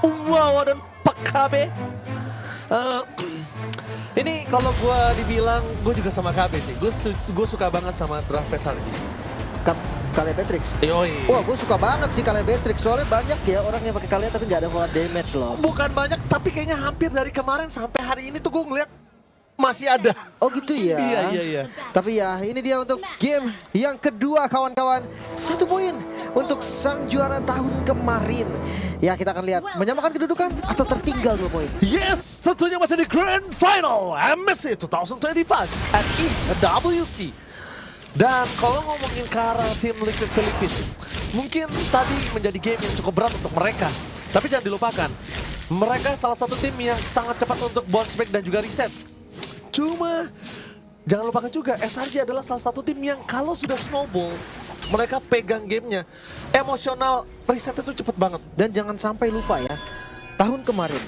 Umwawa dan Pakabe. Ini kalau gue dibilang, gue juga sama KB sih. Gue suka banget sama draft SRG. Kale Beatrix. Yoi. Wah, gue suka banget sih Kale Beatrix. Soalnya banyak ya orang yang pakai Kale tapi nggak ada volat damage loh. Bukan banyak, tapi kayaknya hampir dari kemarin sampai hari ini tuh gue ngeliat masih ada. Oh gitu ya. Iya. Tapi ya ini dia untuk game yang kedua kawan-kawan. 1 poin untuk sang juara tahun kemarin. Ya kita akan lihat menyamakan kedudukan atau tertinggal 2 poin. Yes, tentunya masih di Grand Final MSC 2025 at EWC. Dan kalau ngomongin ke arah tim Liquid Philippines, mungkin tadi menjadi game yang cukup berat untuk mereka. Tapi jangan dilupakan, mereka salah satu tim yang sangat cepat untuk bounce back dan juga reset. Cuma jangan lupakan juga SRG adalah salah satu tim yang kalau sudah snowball, mereka pegang gamenya. Emosional reset itu cepet banget. Dan jangan sampai lupa ya, tahun kemarin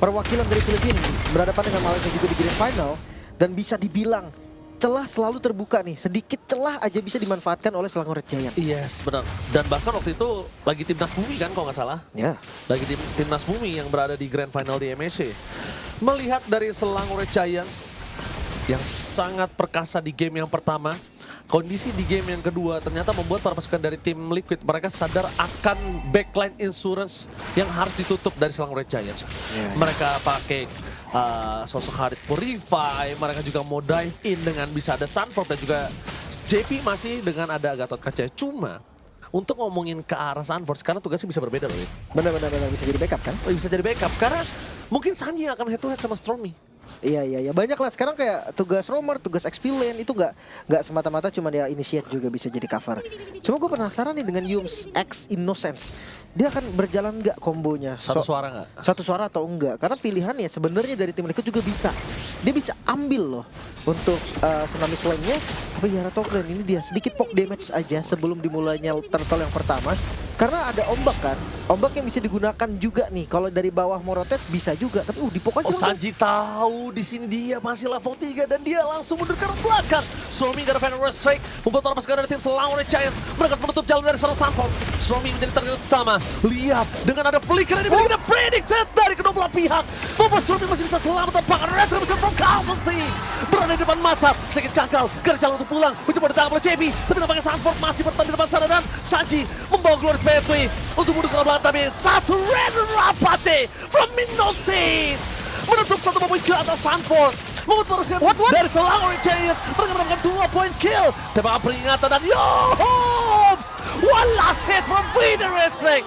perwakilan dari Filipina berhadapan dengan Malaysia juga di Grand Final. Dan bisa dibilang celah selalu terbuka nih, sedikit celah aja bisa dimanfaatkan oleh Selangor Red Giant. Yes, benar. Dan bahkan waktu itu lagi timnas Bumi kan kalau nggak salah. Ya. Lagi timnas Bumi yang berada di Grand Final di MSC. Melihat dari Selangor Red Giants yang sangat perkasa di game yang pertama, kondisi di game yang kedua ternyata membuat para pasukan dari tim Liquid mereka sadar akan backline insurance yang harus ditutup dari Selangor Red Giants. Mereka pakai sosok Harit Purify, mereka juga mau dive in dengan bisa ada Sunford dan juga JP masih dengan ada Gatot Kaca. Cuma untuk ngomongin ke arah Sunford sekarang tugasnya bisa berbeda loh. Benar-benar bisa jadi backup kan? Bisa jadi backup karena mungkin Sanji yang akan head to head sama Stormy. Iya, banyak lah sekarang kayak tugas roamer, tugas XP lane itu nggak semata-mata cuma dia initiate juga bisa jadi cover. Cuma gue penasaran nih dengan Yums X Innocence, dia akan berjalan nggak kombonya? Satu suara nggak? Satu suara atau enggak? Karena pilihannya sebenarnya dari tim Liquid juga bisa. Dia bisa ambil loh untuk Tsunami Slam-nya. Tapi ya Ratogren ini dia sedikit poke damage aja sebelum dimulainya turtle yang pertama. Karena ada ombak kan, ombak yang bisa digunakan juga nih. Kalau dari bawah mau rotate bisa juga, tapi di pokok aja. Sanji tahu di sini dia masih level 3 dan dia langsung mundur ke arah belakang. Stormy gak ada final rest strike, membuat para pasukan dari tim Selangor Red Giants mereka menutup jalan dari serangan Sunford. Stormy menjadi target utama. Lihat dengan ada flicker yang dimiliki dan predicted dari kedua belah pihak, membuat Stormy masih bisa selamat tanpa retribution from Calvary. Berada di depan mata, Sekis gagal, gak ada jalan untuk pulang, mencoba ditangkap oleh JB, tapi nampaknya Sunford masih bertahan di depan sana dan Sanji membawa Glorious Pathway untuk mundur ke arah belakang, tapi satu Red Rapate from Minosi menutup 1 poin ke atas Sunford. Membuat pasukan dari Selangor Red Giants mereka mendapatkan 2 poin kill. Tembakan peringatan dan Yoobs! One last hit from Vader Wrestling.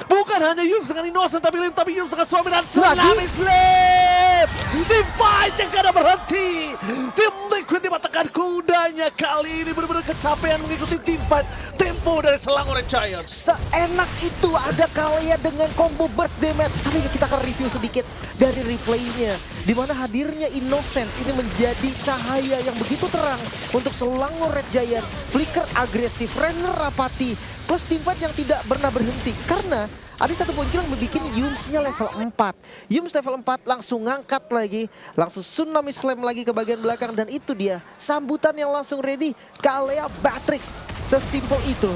Bukan hanya Yoobs dengan Innocent tapi Yoobs dengan Stormy dan Tsunami Slam. Di fight yang gak ada berhenti. Tim Liquid dimatangkan kudanya kali ini benar-benar kecapean mengikuti tim fight tempo dari Selangor Red Giants. Seenak itu ada Kalea dengan combo burst damage. Tapi kita akan review sedikit dari replaynya, di mana hadirnya Innocence ini menjadi cahaya yang begitu terang untuk Selangor Red Giant. Flicker agresif, Renner Rapati, plus teamfight yang tidak pernah berhenti. Karena ada 1 poin kill yang membuat Yums-nya level 4. Yums level 4 langsung ngangkat lagi, langsung Tsunami Slam lagi ke bagian belakang. Dan itu dia sambutan yang langsung ready, Kalea Beatrix. Sesimpel itu.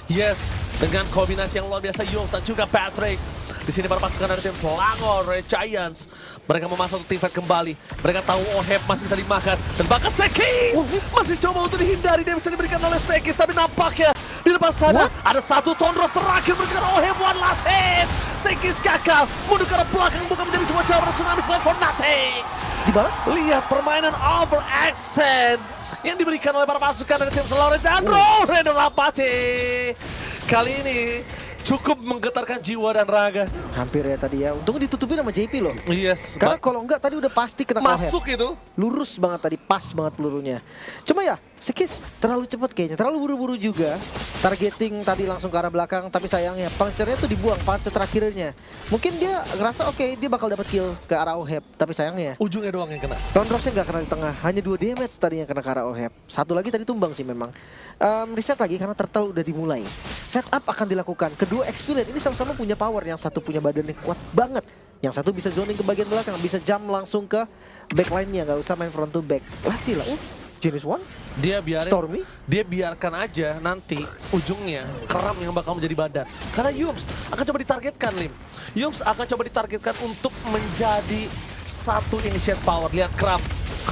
Yes, dengan kombinasi yang luar biasa Yums dan juga Patrick. Di sini para pasukan dari tim Selangor Red Giants mereka memasuk tim fight kembali. Mereka tahu Oheb masih bisa dimakan dan bahkan Sekis masih coba untuk dihindari dia bisa diberikan oleh Sekis, tapi nampaknya di depan sana ada 1 Tondros terakhir berikan Oheb one last hit. Sekis gagal mundur ke arah belakang, bukan menjadi sebuah jawaban Tsunami Slam for nothing. Dibalas? Lihat permainan over accent yang diberikan oleh para pasukan dari tim Selangor dan Red Rapati. Kali ini cukup menggetarkan jiwa dan raga. Hampir ya tadi ya. Untung ditutupin sama JP loh. Yes. Karena kalau enggak tadi udah pasti kena masuk Kalea. itu. Lurus banget tadi, pas banget pelurunya. Cuma ya, Sekis terlalu cepat kayaknya, terlalu buru-buru juga. Targeting tadi langsung ke arah belakang, tapi sayangnya punchernya tuh dibuang, puncher terakhirnya. Mungkin dia ngerasa oke, dia bakal dapat kill ke arah Oheb, tapi sayangnya ujungnya doang yang kena. Tondrosnya nggak kena di tengah, hanya 2 damage tadi yang kena ke arah Oheb. 1 lagi tadi tumbang sih memang. Reset lagi karena turtle udah dimulai. Setup akan dilakukan. Kedua XP lane ini sama-sama punya power, yang satu punya badan yang kuat banget. Yang satu bisa zoning ke bagian belakang, bisa jump langsung ke backline-nya, nggak usah main front to back. Latih lah, Genius One, Dia biarin, Stormy. dia biarkan aja nanti ujungnya Keram yang bakal menjadi badan. Karena Yums akan coba ditargetkan, Lim. Yums akan coba ditargetkan untuk menjadi satu initiate power. Lihat Keram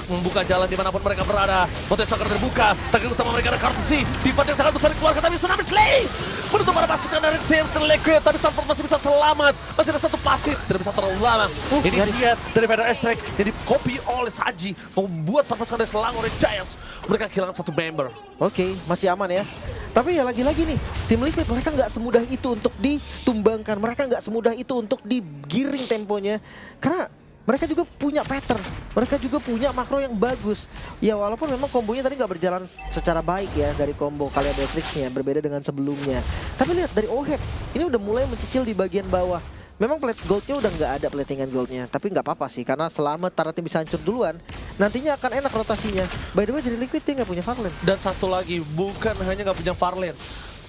membuka jalan dimanapun mereka berada. Potensi akan terbuka. Target utama mereka ada Kartusi. Defense yang sangat besar dikeluarkan, tapi Tsunami Slay menutup para pasukan dari tim Liquid. Tapi Sanford masih bisa selamat. Masih ada satu pasif, tidak bisa terlalu lama. Ini dia dari Vader Estrek yang di-copy oleh Saji, membuat para pasukan dari Selangor Giants. Mereka kehilangan satu member. Oke, masih aman ya. Tapi ya lagi-lagi nih, tim Liquid mereka nggak semudah itu untuk ditumbangkan. Mereka nggak semudah itu untuk digiring temponya. Karena mereka juga punya pattern, mereka juga punya makro yang bagus. Ya walaupun memang kombonya tadi nggak berjalan secara baik ya dari combo Kalia Beatrix-nya, berbeda dengan sebelumnya. Tapi lihat dari Oheb, ini udah mulai mencicil di bagian bawah. Memang plate goldnya udah nggak ada, platingan goldnya. Tapi nggak apa-apa sih, karena selama Taratim bisa hancur duluan, nantinya akan enak rotasinya. By the way dari Liquid dia nggak punya Farlane. Dan satu lagi, bukan hanya nggak punya Farlane.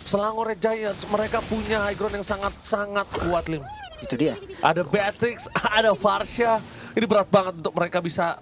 Selangor Giants, mereka punya high ground yang sangat-sangat kuat, Lim. Itu dia. Ada Beatrix, ada Varsha. Ini berat banget untuk mereka bisa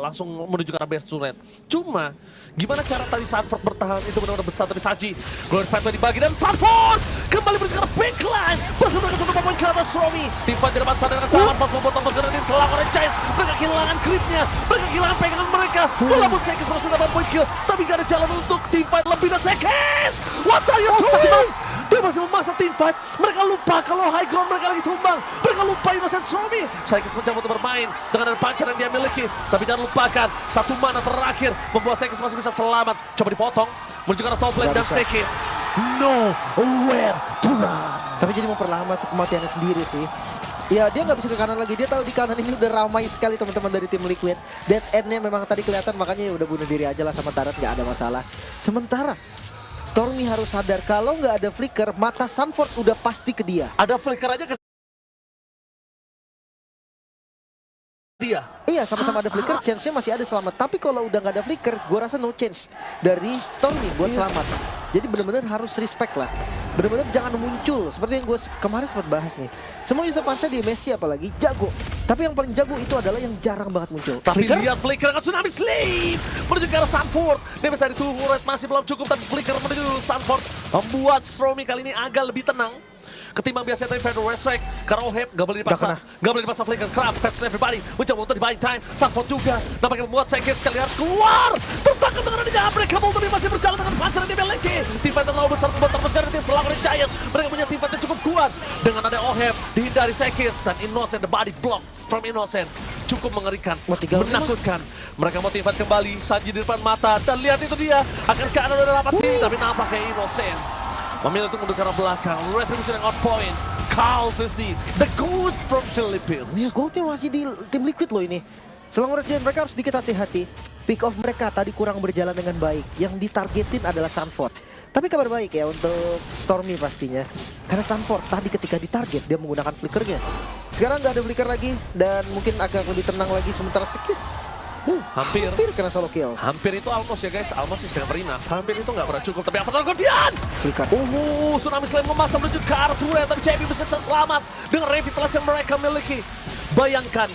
langsung menuju ke arah best turret. Cuma, gimana cara tadi Sanford bertahan itu benar-benar besar. Tapi Saji, Glory Fight dibagi dan Sanford kembali menuju ke arah backline. Berhasil mereka satu poin ke atas Romy. Tim Fight tidak dapat dengan Sanford membuat tombol gerak tim Selangor Giants. Mereka kehilangan gripnya, mereka kehilangan pegangan mereka. Walaupun Sekis masih dapat poin kill, tapi gak ada jalan untuk Tim Fight lebih dan Sekis. What are you doing? Dia masih memaksa Team Fight. Mereka lupa kalau high ground mereka lagi tumbang. Mereka lupa Innocent Romy. Sekis mencoba untuk bermain dengan ada pancar yang dia miliki. Tapi jangan lupakan, satu mana terakhir membuat Sekis masih bisa selamat. Coba dipotong, menuju ke arah top lane dan Sekis nowhere to run. Tapi jadi memperlama kematiannya sendiri sih. Ya dia nggak bisa ke kanan lagi, dia tahu di kanan ini udah ramai sekali teman-teman dari tim Liquid. Dead end-nya memang tadi kelihatan, makanya ya udah bunuh diri aja lah sama Tarat, nggak ada masalah. Sementara Stormy harus sadar kalau nggak ada flicker, mata Sanford udah pasti ke dia. Ada flicker aja ke dia. Iya, sama-sama ada flicker, chance-nya masih ada selamat. Tapi kalau udah nggak ada flicker, gue rasa no chance dari Stormy buat selamat. Jadi benar-benar harus respect lah. Benar-benar jangan muncul. Seperti yang gue kemarin sempat bahas nih. Semua user pasnya di Messi apalagi jago. Tapi yang paling jago itu adalah yang jarang banget muncul. Tapi lihat flicker akan Tsunami Slave menuju ke arah Sanford. Damage dari turret masih belum cukup, tapi flicker menuju Sanford membuat Stormy kali ini agak lebih tenang ketimbang biasanya dari Vader Estrek. Karena Oheb gak boleh dipaksa, gak boleh dipaksa flicker. Crab, Fetch everybody mencoba untuk di buying time. Sanford juga nampaknya membuat Sekis sekali harus keluar. Tertangkap dengan adanya Unbreakable, tapi masih berjalan dengan pancar yang dimiliki. Tim fight terlalu besar membuat terus dari tim Selangor Giants. Mereka punya tim fight yang cukup kuat. Dengan ada Oheb dihindari Sekis dan Innocent, the body block from Innocent cukup mengerikan, menakutkan. Mereka mau tim fight kembali, Saji di depan mata, dan lihat itu dia akan ke arah dari rapat sini, tapi nampaknya Innocent memilih untuk mundur ke arah belakang. Retribution yang on point. Carl Tusi, the gold from Philippines. Ya goldnya masih di tim Liquid loh ini. Selangor Giants mereka harus sedikit hati-hati. Pick off mereka tadi kurang berjalan dengan baik. Yang ditargetin adalah Sanford. Tapi kabar baik ya untuk Stormy pastinya. Karena Sanford tadi ketika ditarget dia menggunakan flickernya. Sekarang nggak ada flicker lagi dan mungkin agak lebih tenang lagi sementara Sekis. Hampir kena solo kill. Hampir itu almost ya guys, almost is never enough. Hampir itu nggak pernah cukup, tapi Avatar Guardian! Flicker. Tsunami Slime memaksa menuju ke arah turret, tapi JP bisa selamat dengan revitalisasi yang mereka miliki. Bayangkan,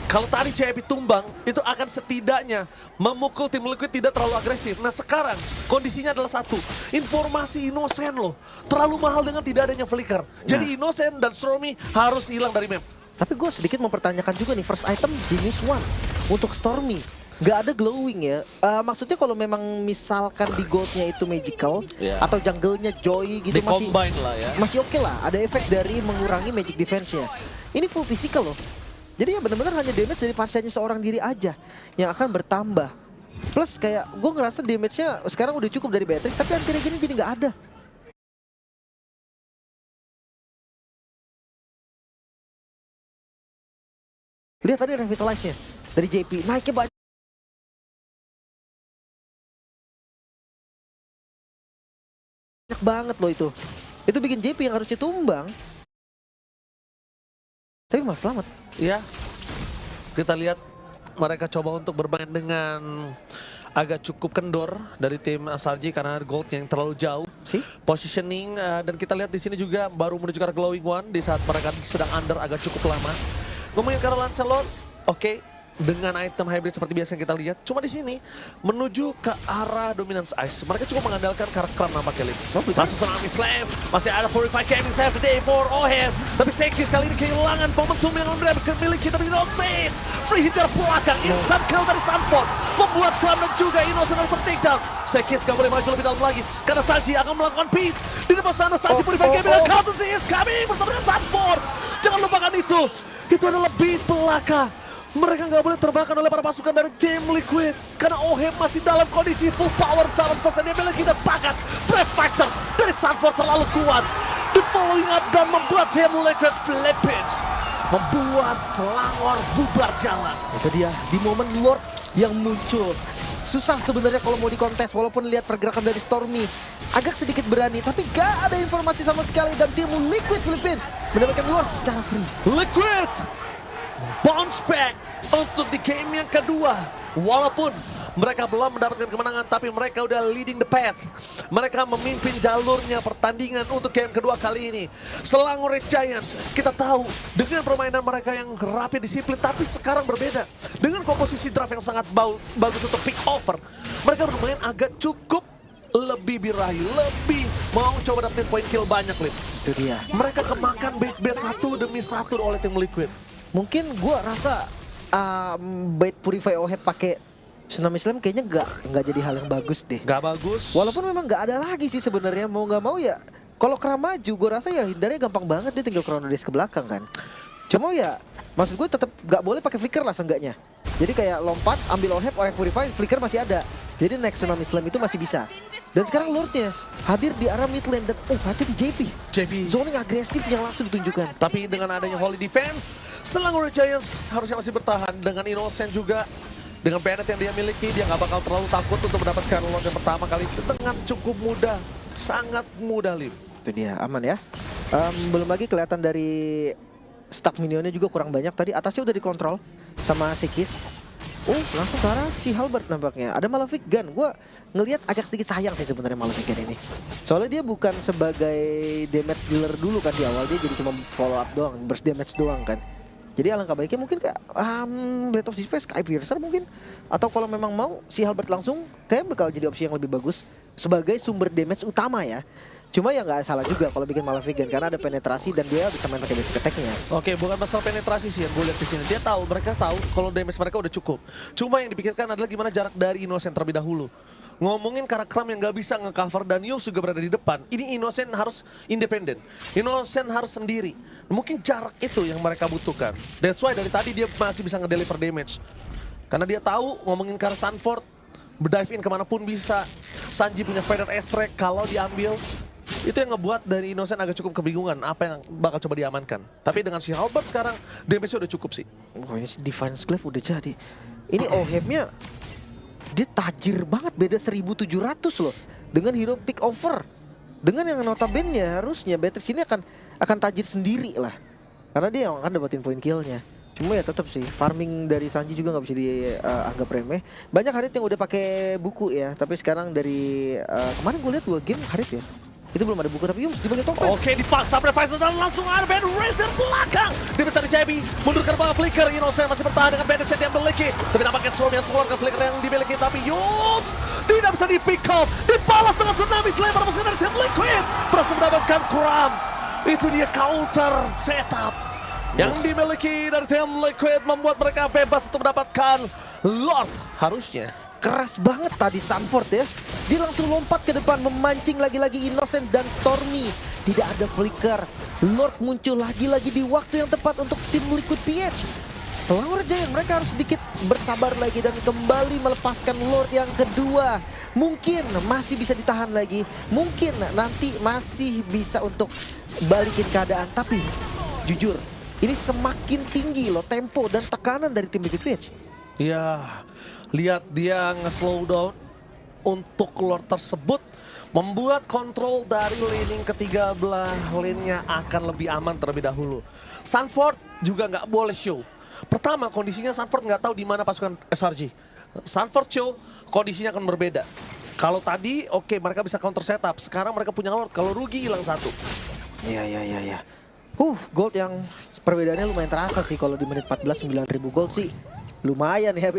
kalau tadi JP tumbang, itu akan setidaknya memukul tim Liquid tidak terlalu agresif. Nah sekarang, kondisinya adalah satu, informasi Innocent loh, terlalu mahal dengan tidak adanya flicker. Jadi Innocent dan Stormy harus hilang dari map. Tapi gue sedikit mempertanyakan juga nih, first item Genius One untuk Stormy. Nggak ada glowing ya. Maksudnya kalau memang misalkan di goldnya itu magical atau jungle-nya joy gitu masih oke lah. Ada efek dari mengurangi magic defense-nya. Ini full physical loh. Jadi ya benar-benar hanya damage dari pasiennya seorang diri aja yang akan bertambah. Plus kayak gue ngerasa damage-nya sekarang udah cukup dari Beatrix, tapi anti-regen jadi nggak ada. Lihat tadi revitalize-nya dari JP, naiknya banyak banget loh itu. Itu bikin JP yang harusnya tumbang. Tapi malah selamat. Ya, kita lihat mereka coba untuk bermain dengan agak cukup kendor dari tim SRG karena gold yang terlalu jauh. Positioning dan kita lihat di sini juga baru menuju ke arah Glowing One di saat mereka sedang under agak cukup lama. Ngomongin ke arah Lancelot, oke. dengan item hybrid seperti biasa yang kita lihat. Cuma di sini menuju ke arah dominance ice. Mereka cukup mengandalkan karakter nampaknya Lim. Masuk Tsunami Slam, masih ada Purify Gaming Save the Day for Ohem. Tapi Sekis kali ini kehilangan momentum yang mereka miliki, tapi Innocent free hit dari belakang, instant kill dari Sanford membuat Clam dan juga Innocent harus takedown. Sekis gak boleh maju lebih dalam lagi karena Sanji akan melakukan beat di depan sana. Sanji Purify Gaming dan counter is coming bersama dengan Sanford. Jangan lupakan itu adalah beat belakang. Mereka nggak boleh terbakar oleh para pasukan dari tim Liquid karena Ohem masih dalam kondisi full power. 7% dia miliki dan bakat Breath Factor dari Sanford terlalu kuat. The following up dan membuat tim Liquid flippage, membuat Selangor bubar jalan. Itu dia di momen Lord yang muncul. Susah sebenarnya kalau mau dikontes, walaupun lihat pergerakan dari Stormy agak sedikit berani, tapi gak ada informasi sama sekali dan tim Liquid Filipina mendapatkan Lord secara free. Liquid bounce back untuk di game yang kedua. Walaupun mereka belum mendapatkan kemenangan, tapi mereka udah leading the path. Mereka memimpin jalurnya pertandingan untuk game kedua kali ini. Selangor Red Giants, kita tahu dengan permainan mereka yang rapi, disiplin, tapi sekarang berbeda. Dengan komposisi draft yang sangat bagus untuk pick over, mereka bermain agak cukup lebih birahi, lebih mau coba dapetin point kill banyak, Lip. Itu dia. Mereka kemakan bait-bait satu demi satu oleh tim Liquid. Mungkin gua rasa bait Purify Ohem pakai Tsunami Slam kayaknya nggak jadi hal yang bagus deh. Gak bagus. Walaupun memang nggak ada lagi sih sebenarnya, mau nggak mau ya. Kalau Kram maju, gue rasa ya hindarnya gampang banget, dia tinggal Chrono Daze ke belakang kan. Cuma ya, maksud gue tetap nggak boleh pakai flicker lah seenggaknya. Jadi kayak lompat, ambil Ohem, orang Purify, flicker masih ada. Jadi next Tsunami Slam itu masih bisa. Dan sekarang Lordnya hadir di arah mid lane dan hati di JP. Zoning agresif yang langsung ditunjukkan. Tapi dengan adanya Holy Defense, Selangor Giants harusnya masih bertahan. Dengan Innocent juga, dengan Bennett yang dia miliki, dia nggak bakal terlalu takut untuk mendapatkan Lord yang pertama kali itu dengan cukup mudah. Sangat mudah, Lim. Itu dia, aman ya. Belum lagi kelihatan dari stack minionnya juga kurang banyak. Tadi atasnya udah dikontrol sama Sekis. Langsung ke arah si Halberd nampaknya. Ada Malefic Gun. Gue ngelihat agak sedikit sayang sih sebenarnya Malefic Gun ini. Soalnya dia bukan sebagai damage dealer dulu kan di awal. Dia jadi cuma follow up doang, burst damage doang kan. Jadi alangkah baiknya mungkin kayak Blade of Display, Sky Piercer mungkin. Atau kalau memang mau si Halberd langsung, kayak bakal jadi opsi yang lebih bagus sebagai sumber damage utama ya. Cuma ya nggak salah juga kalau bikin Malefic Gun karena ada penetrasi dan dia bisa main pakai basic attack-nya. Oke, bukan masalah penetrasi sih yang gue lihat di sini. Mereka tahu kalau damage mereka udah cukup. Cuma yang dipikirkan adalah gimana jarak dari Innocent terlebih dahulu. Ngomongin karakter yang nggak bisa nge-cover dan Yus juga berada di depan. Ini Innocent harus independen. Innocent harus sendiri. Mungkin jarak itu yang mereka butuhkan. That's why dari tadi dia masih bisa nge-deliver damage. Karena dia tahu ngomongin ke arah Sanford, berdive in kemanapun bisa. Sanji punya Feather Edge kalau diambil. Itu yang ngebuat dari Innocent agak cukup kebingungan apa yang bakal coba diamankan. Tapi dengan si Halberd sekarang damage-nya udah cukup sih. Ini Defiance Glaive udah jadi. Ini Ohemnya dia tajir banget, beda 1.700 loh dengan hero pick over. Dengan yang notabene harusnya Beatrix ini akan tajir sendiri lah. Karena dia yang akan dapetin point kill-nya. Cuma ya tetap sih farming dari Sanji juga nggak bisa dianggap remeh. Banyak Harit yang udah pakai buku ya, tapi sekarang dari kemarin gue lihat 2 game Harit ya. Itu belum ada buku tapi Yums di bagian topeng. Oke, dipaksa Breath dan langsung ada Band Race dari belakang. Dia besar di JB, mundur ke bawah Flicker. Innocent masih bertahan dengan Bandit yang dimiliki. Tapi nampaknya Stormy yang keluar ke Flicker yang dimiliki. Tapi Yums tidak bisa di pick up. Dibalas dengan Tsunami Slam merebuskan dari tim Liquid. Berhasil mendapatkan Cram. Itu dia counter setup yang dimiliki dari tim Liquid, membuat mereka bebas untuk mendapatkan Lord harusnya. Keras banget tadi Sanford ya. Dia langsung lompat ke depan memancing lagi-lagi Innocent dan Stormy. Tidak ada flicker. Lord muncul lagi-lagi di waktu yang tepat untuk tim Liquid PH. Selangor Giant mereka harus sedikit bersabar lagi dan kembali melepaskan Lord yang kedua. Mungkin masih bisa ditahan lagi. Mungkin nanti masih bisa untuk balikin keadaan. Tapi jujur ini semakin tinggi loh tempo dan tekanan dari tim Liquid PH. Ya, lihat dia nge-slow down untuk Lord tersebut, membuat kontrol dari laning ketiga belah lane-nya akan lebih aman terlebih dahulu. Sanford juga nggak boleh show. Pertama, kondisinya Sanford nggak tahu di mana pasukan SRG. Sanford show, kondisinya akan berbeda. Kalau tadi, oke, mereka bisa counter setup. Sekarang mereka punya Lord, kalau rugi hilang satu. Iya. Gold yang perbedaannya lumayan terasa sih kalau di menit 14 9.000 gold sih. lumayan ya,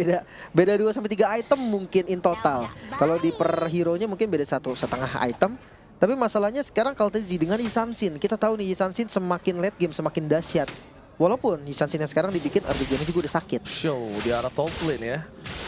beda 2 sampai 3 item mungkin in total. Kalau di per hero-nya mungkin beda 1,5 item. Tapi masalahnya sekarang Kaltezi dengan Yisansin, kita tahu nih Yisansin semakin late game semakin dahsyat. Walaupun Yisansin yang sekarang dibikin early game juga udah sakit. Show di arah top lane ya.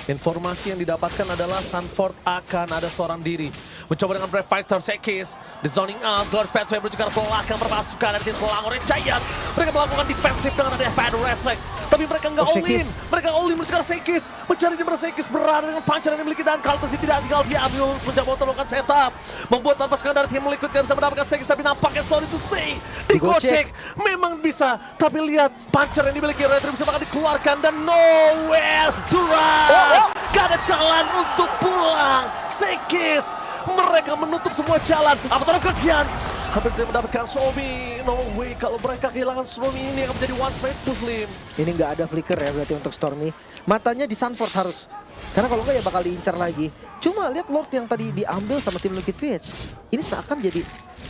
Informasi yang didapatkan adalah Sanford akan ada seorang diri. Mencoba dengan Brave Fighter, Sekis. The zoning out, Glorious Pathway menuju ke arah belakang berpasukan dari tim Selangor Giant. Mereka melakukan defensif dengan ada Fire Reflect. Tapi mereka nggak all in. Mereka all in menuju ke arah Sekis. Mencari di mana Sekis berada dengan pancar yang dimiliki dan Kaltezi tidak tinggal di Ambulance. Mencoba untuk melakukan setup. Membuat pasukan dari tim Liquid tidak bisa mendapatkan Sekis. Tapi nampaknya sorry to say. Digocek. Memang bisa. Tapi lihat pancar yang dimiliki Retribution akan dikeluarkan dan nowhere to run. Gak ada jalan untuk pulang. Sekis. Mereka menutup semua jalan. Avatar Guardian hampir saja mendapatkan Somi. No way, kalau mereka kehilangan Somi ini akan menjadi one straight Muslim. Ini nggak ada flicker ya berarti untuk Stormy. Matanya di Sanford harus. Karena kalau nggak ya bakal diincar lagi. Cuma lihat Lord yang tadi diambil sama tim Liquid PH. Ini seakan jadi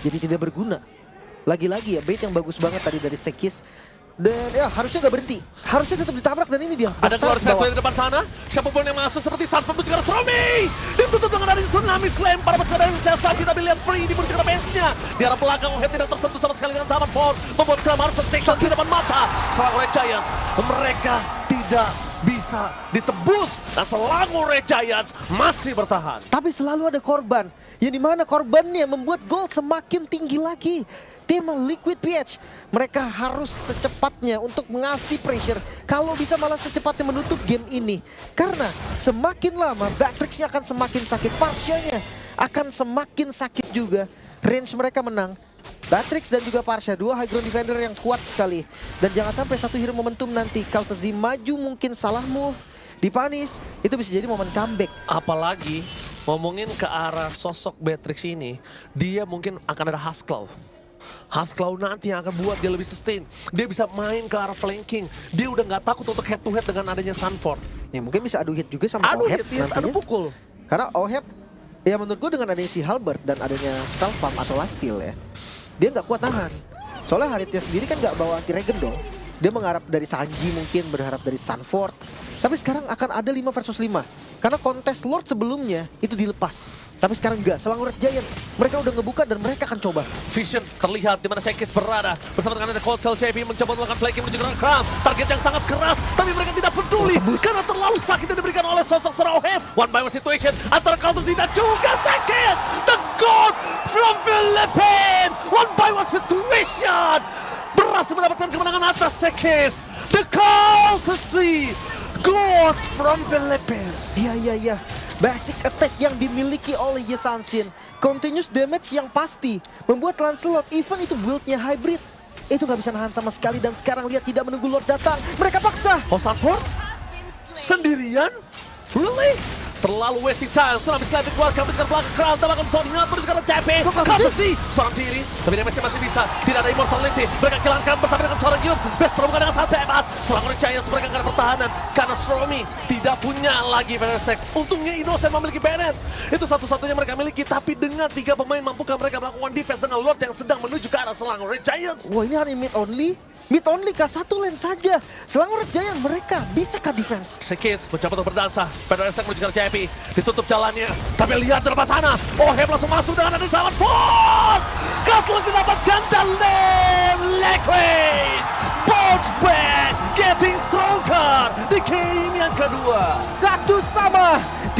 tidak berguna. Lagi-lagi ya bait yang bagus banget tadi dari Sekis. Dan ya harusnya nggak berhenti. Harusnya tetap ditabrak dan ini dia. Ada Glorious Pathway di depan sana. Siapapun yang masuk seperti Sanford menuju ke arah Somi. Ditutup dengan dari Tsunami Slam. Para pasukan dari Cesar kita lihat free di menuju ke arah base-nya. Di arah belakang Oheb tidak tersentuh sama sekali dengan sahabat Ford. Membuat Klamar protection di depan mata Selangor Giants. Mereka tidak bisa ditebus dan Selangor Giants masih bertahan. Tapi selalu ada korban. Yang dimana korbannya membuat gold semakin tinggi lagi. Tim Liquid PH, mereka harus secepatnya untuk mengasih pressure. Kalau bisa malah secepatnya menutup game ini. Karena semakin lama Backtrix-nya akan semakin sakit. Parsha-nya akan semakin sakit juga. Range mereka menang. Backtrix dan juga Parsha, 2 high ground defender yang kuat sekali. Dan jangan sampai satu hero momentum nanti Kaltezi maju mungkin salah move, dipanis, itu bisa jadi momen comeback. Apalagi ngomongin ke arah sosok Backtrix ini, dia mungkin akan ada Husklaw. Husklaw nanti yang akan buat dia lebih sustain. Dia bisa main ke arah flanking. Dia udah nggak takut untuk head to head dengan adanya Sanford. Ya mungkin bisa adu hit juga sama Oheb yes, adu pukul. Karena Oheb, ya menurut gue dengan adanya si Halberd dan adanya Stealth Pump atau Lifesteal ya, dia nggak kuat nahan. Soalnya Haritnya sendiri kan nggak bawa anti-regen dong. Dia mengharap dari Sanji mungkin, berharap dari Sanford. Tapi sekarang akan ada 5 versus 5. Karena kontes Lord sebelumnya itu dilepas. Tapi sekarang enggak, Selangor Giant mereka udah ngebuka dan mereka akan coba. Vision terlihat di mana Sekis berada. Bersama dengan ada Cold Cell JP mencoba melakukan flanking menuju ke arah Kram. Target yang sangat keras, tapi mereka tidak peduli. Karena terlalu sakit yang diberikan oleh sosok Oheb. One by one situation antara Kaltezi dan juga Sekis. The God from Philippines. One by one situation. Berhasil mendapatkan kemenangan atas Sekis. The Kaltezi. God from Philippines. Iya. Basic attack yang dimiliki oleh Yisansin. Continuous damage yang pasti. Membuat Lancelot, even itu build-nya hybrid, itu gak bisa nahan sama sekali. Dan sekarang lihat tidak menunggu Lord datang. Mereka paksa. Oh, Sanford? Sendirian? Really? Terlalu wasting time. Tsunami Slam dikeluarkan menuju ke belakang Crown. Tambahkan Sony Hut menuju ke arah JP. Kaltezi seorang diri. Tapi dia masih bisa. Tidak ada immortality. Mereka kehilangan bersama dengan seorang Yum. Best terbuka dengan sangat bebas. Selangor Giants mereka akan pertahanan. Karena Stromy tidak punya lagi Venersek. Untungnya Innocent memiliki Bennett. Itu satu-satunya mereka miliki. Tapi dengan 3 pemain mampukah mereka melakukan defense dengan Lord yang sedang menuju ke arah Selangor Giants. Wah, ini hanya mid only. Mid only kah? 1 lane saja. Selangor Giant mereka bisakah defense? Sekis mencoba untuk berdansa. Venersek menuju ke arah JP. Ditutup jalannya. Tapi lihat di depan sana. Oheb langsung masuk dengan ada sahabat Ford. Gatlek didapatkan dan Liquid bounce back, getting stronger di game yang kedua. 1-1.